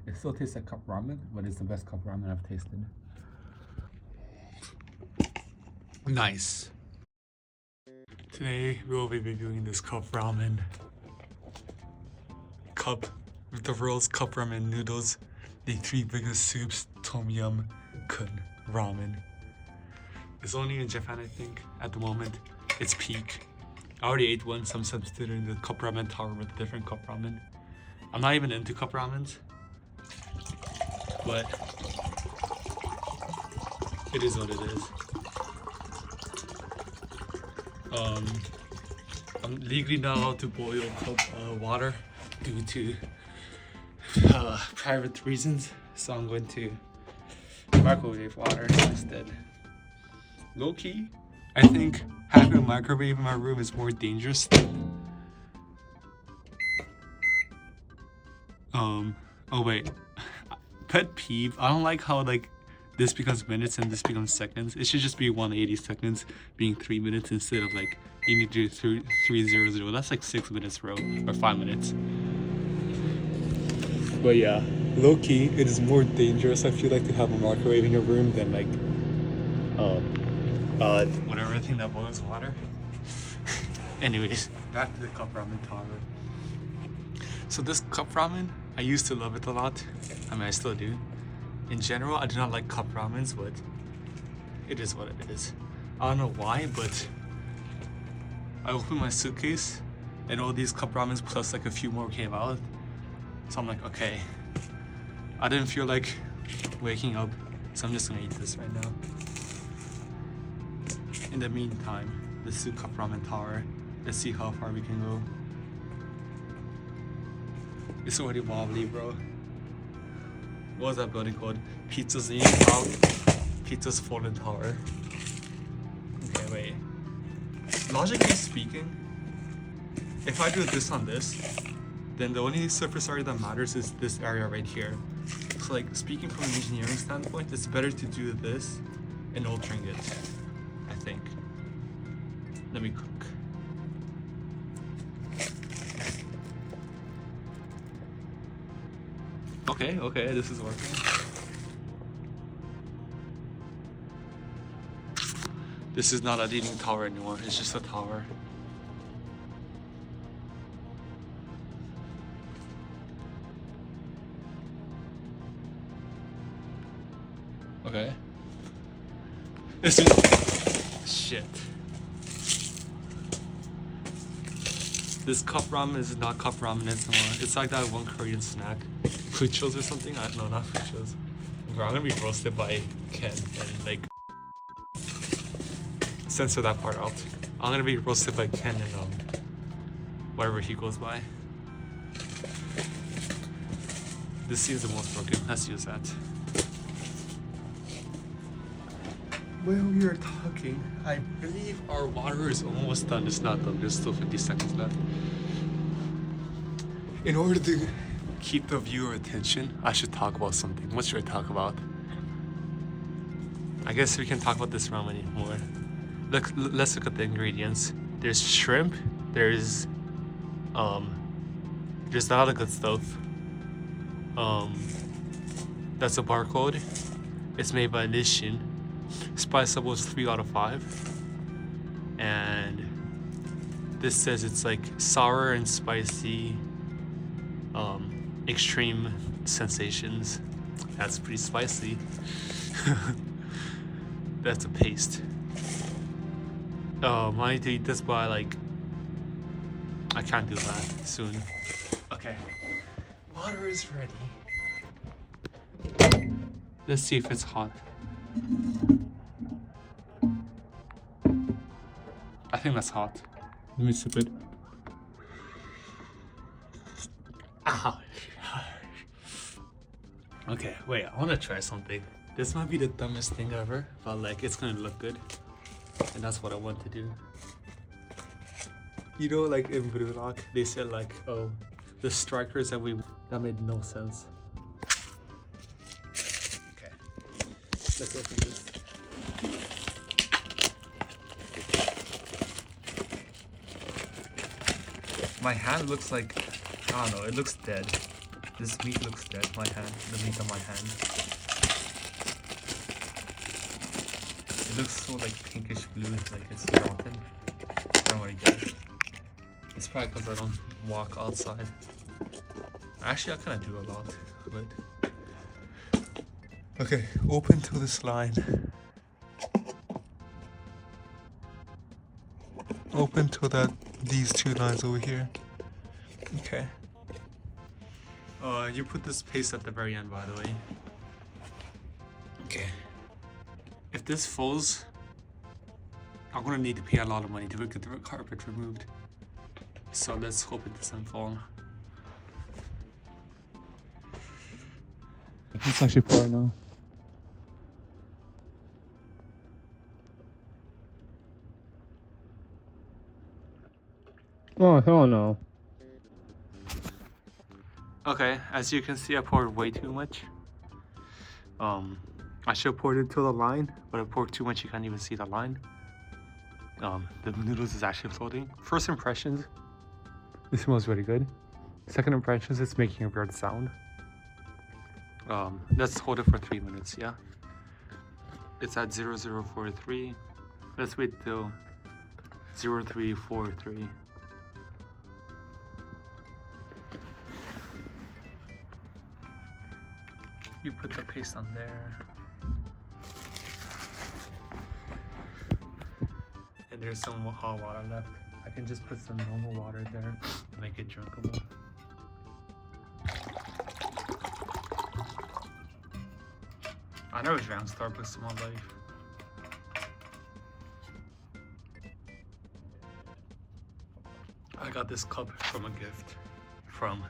It still tastes like cup ramen, but it's the best cup ramen I've tasted. Nice. Today we will be reviewing this cup ramen. Cup with the world's cup ramen noodles, the 3 biggest soups, TomYum, Kun, ramen. It's only in Japan, I think, at the moment. It's peak. I already ate one, so I'm substituting the cup ramen tower with a different cup ramen. I'm not even into cup ramens, but it is what it is. I'm legally not allowed to boil water due to private reasons, so I'm going to microwave water instead. Low key, I think having a microwave in my room is more dangerous than oh wait, pet peeve. I don't like how like this becomes minutes and this becomes seconds. It should just be 180 seconds being 3 minutes instead of like you need to do 300. That's like 6 minutes, bro, or 5 minutes. But yeah, low key, it is more dangerous, I feel like, to have a microwave in your room than like whatever thing that boils water. Anyways, back to the cup ramen tower. So this cup ramen, I used to love it a lot. I mean, I still do. In general, I do not like cup ramens, but it is what it is. I don't know why, but I opened my suitcase and all these cup ramens plus like a few more came out. So I'm like, okay. I didn't feel like waking up, so I'm just gonna eat this right now. In the meantime, let's do cup ramen tower. Let's see how far we can go. It's already wobbly, bro. What was that building called? Pizza's in Tower. Pizza's Fallen Tower. Okay, wait. Logically speaking, if I do this on this, then the only surface area that matters is this area right here. So like, speaking from an engineering standpoint, it's better to do this and altering it, I think. Let me cook. Okay, this is working. This is not a leaning tower anymore, it's just a tower. Okay. This is... shit. This cup ramen is not cup ramen anymore. It's like that one Korean snack. Fuchos or something? No, not fuchos. Bro, I'm gonna be roasted by Ken and like... censor that part out. I'm gonna be roasted by Ken and whatever he goes by. This seems the most broken. Let's use that. While we are talking, I believe our water is almost done. It's not done. There's still 50 seconds left. In order to keep the viewer attention, I should talk about something. What should I talk about? I guess we can talk about this ramen anymore. Let's look at the ingredients. There's shrimp. There's a lot of good stuff. That's a barcode. It's made by Nishin. Spice level is 3 out of 5. And this says it's like sour and spicy, extreme sensations. That's pretty spicy. That's a paste. I need to eat this by like... I can't do that soon. Okay. Water is ready. Let's see if it's hot. I think that's hot. Let me sip it. Ow. Okay, wait, I want to try something. This might be the dumbest thing ever, but like it's gonna look good. And that's what I want to do. You know, like in Blue Lock, they said like, oh, the strikers that made no sense. Okay, let's open this. My hand looks like, I don't know, it looks dead. This meat looks dead, my hand, the meat on my hand. It looks so like pinkish blue, like it's rotten. I don't really get it. It's probably because I don't walk outside. Actually, I kind of do a lot, but... Okay, open to this line. Open to these two lines over here. Okay. You put this paste at the very end, by the way. Okay. If this falls, I'm gonna need to pay a lot of money to get the carpet removed. So let's hope it doesn't fall. It's actually pouring now. Oh, hell no. Okay, as you can see, I poured way too much. I should have poured it to the line, but I poured too much, you can't even see the line. The noodles is actually floating. First impressions, it smells really good. Second impressions, it's making a weird sound. Let's hold it for 3 minutes, yeah? It's at 0043. Let's wait till 0343. You put the paste on there. And there's some hot water left. I can just put some normal water there, make it drinkable. I never drank Starbucks in my life. I got this cup from a gift from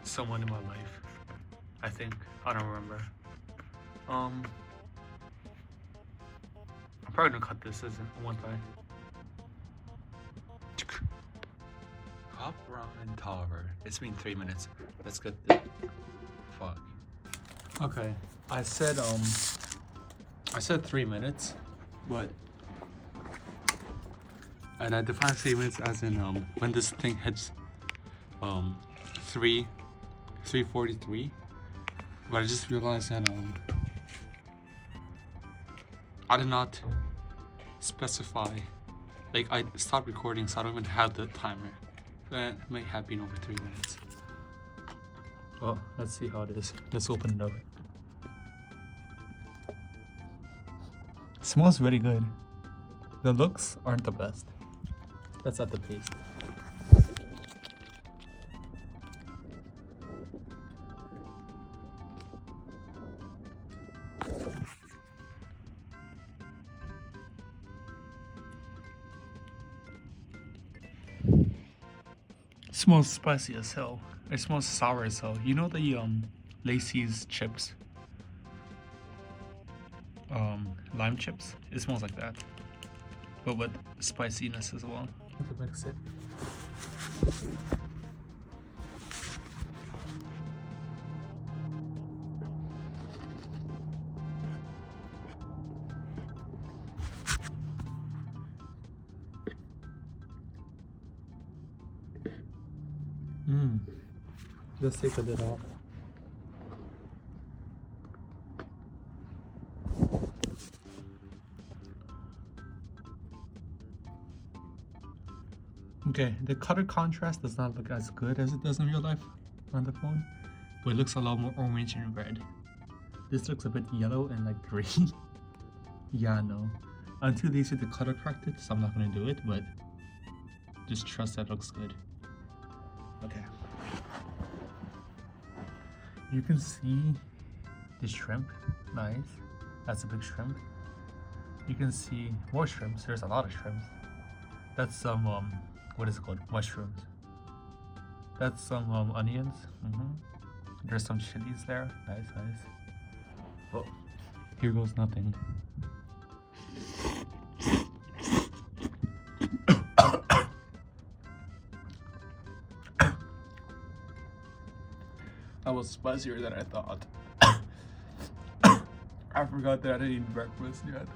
someone in my life. I think. I don't remember. I'm probably gonna cut this as one time. CupRamen tower. It's been 3 minutes. Let's get the fuck. Okay. I said 3 minutes, but and I define 3 minutes as in when this thing hits 3:43. But I just realized that I did not specify, like I stopped recording, so I don't even have the timer. That may have been over 3 minutes. Well, let's see how it is. Let's open it up. It smells really good. The looks aren't the best. Let's add the paste. It smells spicy as hell. It smells sour as hell. You know the Lacey's chips? Lime chips? It smells like that. But with spiciness as well. To mix it. Let's take a lid off. Okay, the color contrast does not look as good as it does in real life on the phone, but it looks a lot more orange and red. This looks a bit yellow and like green. Yeah, no. I'm too lazy to color correct it, so I'm not gonna do it, but just trust that looks good. Okay. You can see the shrimp. Nice. That's a big shrimp. You can see more shrimps. There's a lot of shrimps. That's some what is it called? Mushrooms. That's some onions. There's some chilies there. Nice, nice. Oh, here goes nothing. That was spicier than I thought. I forgot that I didn't eat breakfast yet.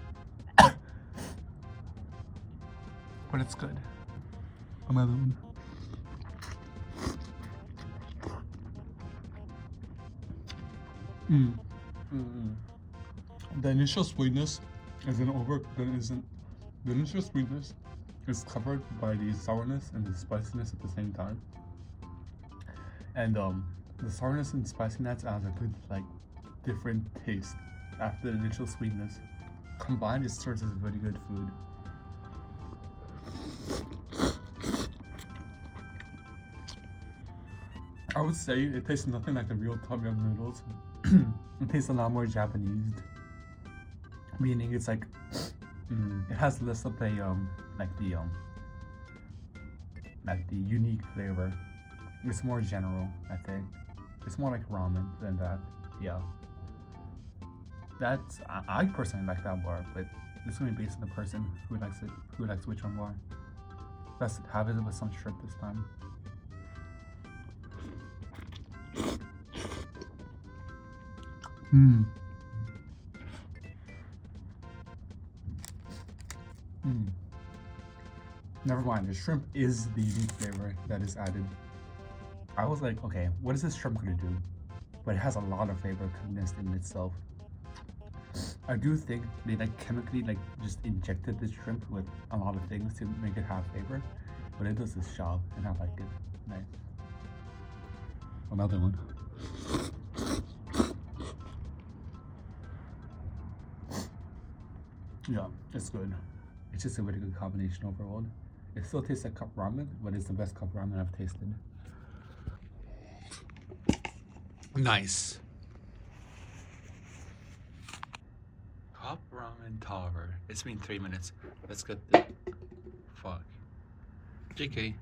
But it's good. Another one. The initial sweetness isn't over. The initial sweetness is covered by the sourness and the spiciness at the same time. And the sourness and spiciness adds a good like different taste after the initial sweetness. Combined, it serves as a very good food. I would say it tastes nothing like the real TomYum noodles. It tastes a lot more Japanese, meaning it's like it has less of a like the unique flavor. It's more general, I think. It's more like ramen than that. Yeah. That's I personally like that bar, but it's gonna be based on the person who likes it, who likes which one more. Let's have it with some shrimp this time. Never mind, the shrimp is the unique flavor that is added. I was like, okay, what is this shrimp gonna do? But it has a lot of flavor condensed in itself. I do think they like chemically like just injected this shrimp with a lot of things to make it have flavor, but it does this job and I like it. Nice. Another one. Yeah, it's good. It's just a really good combination overall. It still tastes like CupRamen, but it's the best CupRamen I've tasted. Nice. CupRamen Tower. It's been 3 minutes. Let's get the fuck. JK.